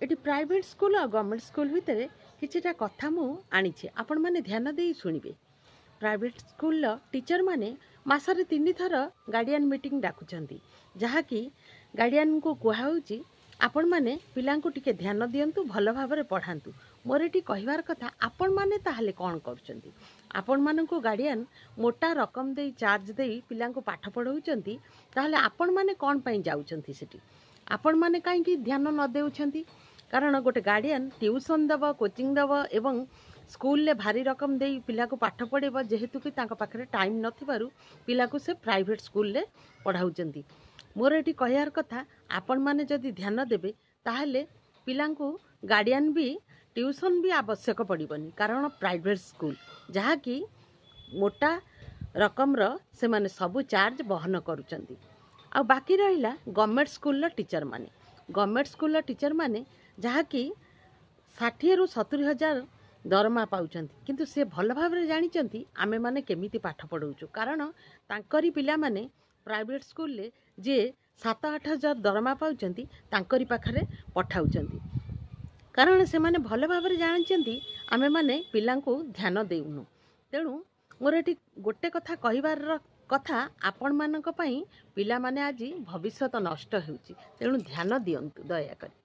Eighty private school और government school भितर किछिटा कथा मु आनीछे आपण माने ध्यान देई सुनिबे। प्राइवेट स्कूल टीचर माने मासरे 3 थर गार्डियन मीटिंग डाकुचंती, जहाँकि गार्डियन को कुहाउची आपण माने पिलांको टिके ध्यान दियंतु, भल भाबरे पढ़ांतु। मोर एटी कहिवार कथा आपण माने ताहले कोन करूचंती? आपण माननको गार्डियन मोटा रकम देई चार्ज देई पिलांको पाठ पढ़ाउचंती, ताहले आपण माने कोन पई जाउचंती सेठी? आपण माने काहे कि ध्यान न देउछंती? कारण गोटे गार्डियन ट्यूशन दब, कोचिंग दब एवं स्कूल ले भारी रकम दे पिला को पाठ पढ़ेब, जेहेतु कि तांका पाखरे टाइम नथिबारु पिला को से प्राइवेट स्कूल ले पढ़ाउचंती। मोर एटी कहियार कथा, आपण माने जदि ध्यान देबे ताहले पिलांको गार्डियन भी ट्यूशन भी आवश्यक पड़िबनी। कारण प्राइवेट स्कूल जहा कि मोटा रकम रो से माने सबु चार्ज बहन करूचंती। आ बाकी रहिला गवर्नमेंट स्कूल टीचर माने। गवर्नमेंट स्कूल टीचर माने जहा कि 60 रु 70 हजार दरमा पाउचंती, किंतु से भल भाबरे जानिचंती आमे माने केमिति पाठ पढ़ाउछु। कारण तांकरी पिला माने प्राइवेट स्कूल ले जे 7-8 हजार दरमा पाउचंती तांकरी पाखरे पठाउचंती। कारण से माने भल भाबरे जानिचंती आमे माने पिलांको ध्यान देउनु। तेणु मोर एटी गोटे कथा कहिबार कथा, आपण मानक पई पिला माने आज भविष्यत नष्ट हेउची, तेणु ध्यान दियंतु दया करी।